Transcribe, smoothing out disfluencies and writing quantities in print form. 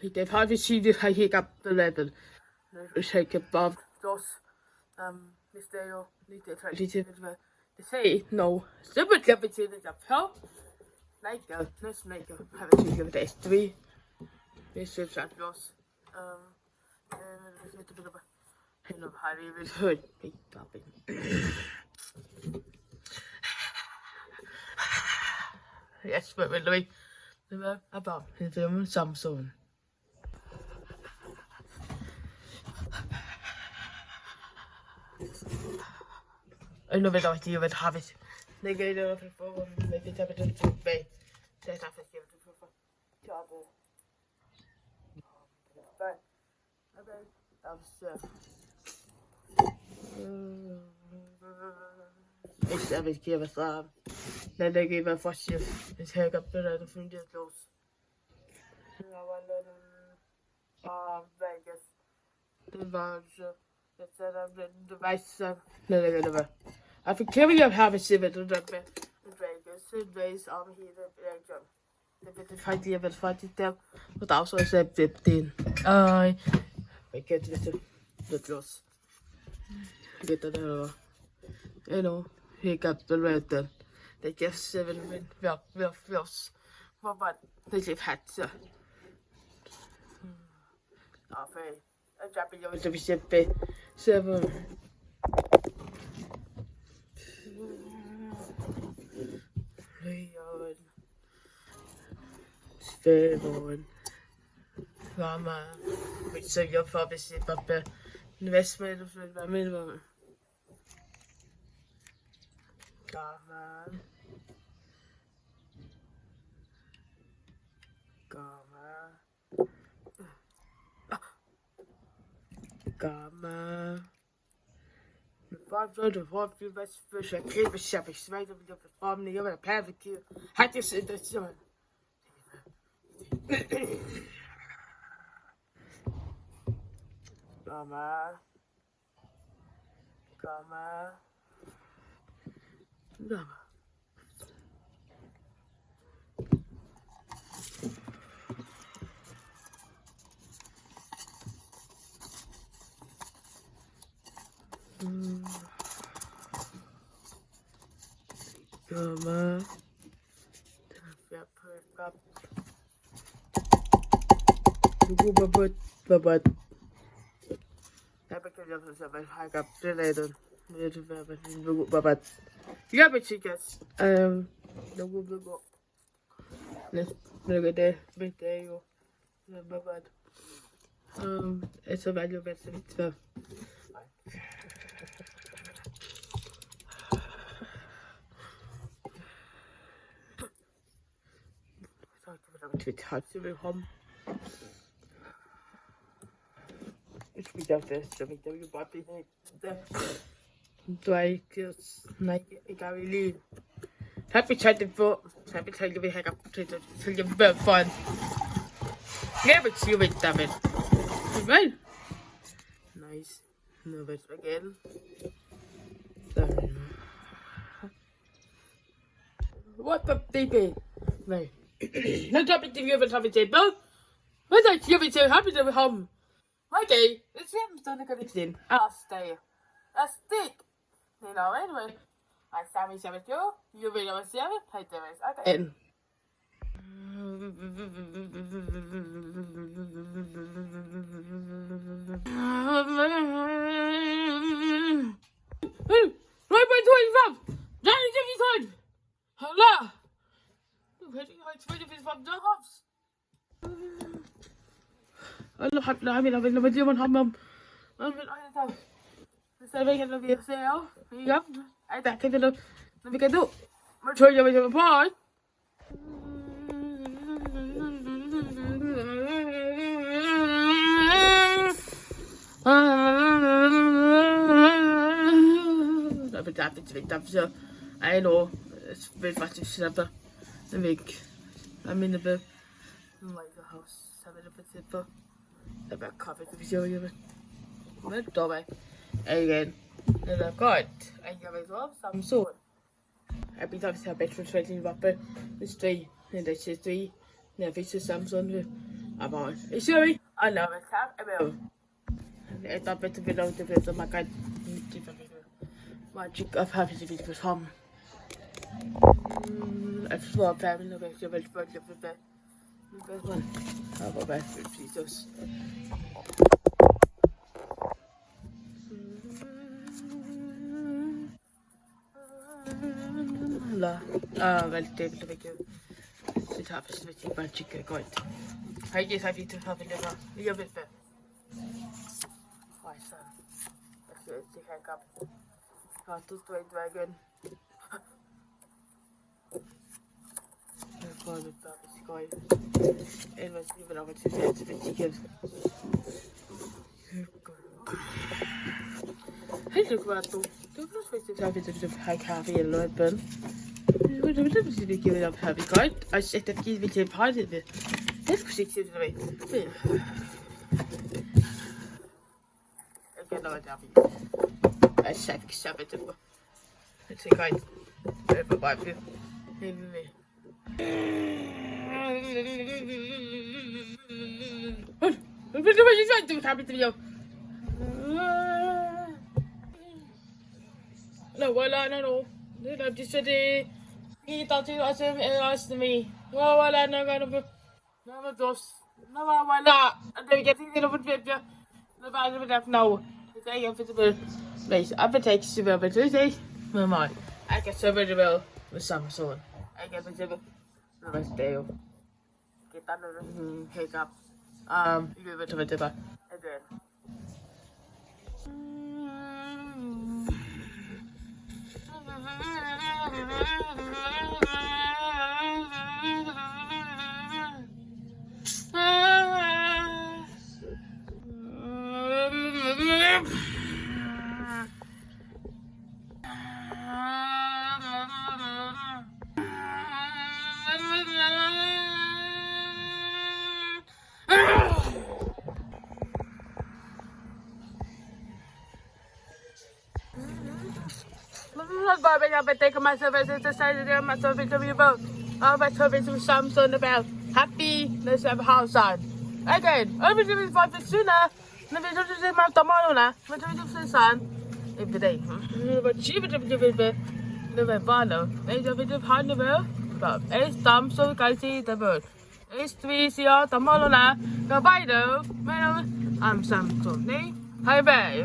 They've hardly seen this hiccup the level. It's hiccup Bob dos Mistero lite det säger no. Så blir det betyder det på. Nej, nästan nej. Har vi tycker det är vi. Vi ser så att oss lite bit av henne har vi väl hört lite av det. Jag spelar väl det var bara det var Samsung. Nu vet jag inte hur det har vi. Det går ju för få med det där det typ med. Det är därför jag vill få jobb. Okej. Alltså. Jag vet inte vad så. När det går för sig. Det hög upp det där från det lås. Jag var där Vegas. Det var så det det visste när det var. I think can we have a civet och drabbe Vegas Vegas av hela regionen. Det vet jag inte vad faktiskt det och då så är det aj vilket det loss get det då hiccup the red det just seven min vi oss vad var det gick hatt så ja för jag drabbe jag vill se seven Spelvården. Mamma. Vi sörjer för att vi ser pappa. Nu vet man inte vad min var. Gammal. Varför du har du vet för jag kan inte säga för svårt att bli performa jag vill play with you. Hade jag sett det så. Gammal. Gammal. Babat. Jag brukar göra så att jag har det redan. Det är babat. Jag vet inte. Det går bra. Nu det vet jag ju. Babat. Det så väl jag vet inte. Twitter hat sie willkommen. Ich bin auf der Stimme, ich habe überhaupt nicht. Zwei Kills, nein, egal wie lieb. Hab ich heute wie Hiccup till jag börjar fan. Jag vet ju inte damit. Right? Nice. Nervous again. What the baby? Nej. Nu tar vi inte vi tar vi till på. Vad är det vi till har vi det hem? Okej, det ser ut som det kan inte in. Stay. A stick. You know anyway. I saw me say it you will never see it. Hey there is. Okay. Right by 25. Johnny Jimmy's hood. Hello. Alla har lämnat av när man har så vi kan vi se ja. Ja. Det kan det när vi kan då. Men tror jag vi har på. Det blir det så. I know. Det vet faktiskt inte. En vecka. Jag menar på White House. Så det betyder på. Det bara kaffe till video. Men då var igen. Det är gott. Jag vet vad Samsung. Jag blir tack så bättre för 20 watt. Det är det är det. När vi ser Samsung about sorry, I love it. About it up at the video to the makan magic of having to be with home. I saw a family of a very fun of the one. How about Jesus? Well, David, to make you sit up with your magic going. I guess I need to have a little. You're with them. My son. Let's see, Hiccup. Got to Toy Dragon. I'm going to going. It was even over to say it's a bit chicken. Hey, look about them. Don't know if it's a bit of high coffee and Lord Bun. We don't give it up, happy guy. I said that give it a party. Let's go see to the way. Again, I'm happy. I said, Sabbath. Let's see, guys. Bye bye. What are you trying to happen to you? No, well, I don't know. I'm just ready. He thought he was asked me. Well, I'm not going to be. No, those. No, why not? And then we get it over picture. The bad of it now. It's a invisible place. I've been taking super, but Tuesday, my mind. I get super well with some sort. I get visible. The rest day. Get under the hiccup. You give it to a dipper. And then. I've been taking myself as decided to myself into your boat. I'll be talking to something about happiness of house on. Again, over to me for the sooner. Let me do this my tomorrow. What do we do for son? Every day. But she would have given the banner. They have been Hannibal. But it's dumb, so I see the bird. It's 3 CR tomorrow. Goodbye, though. I'm Samson. Hey, bye.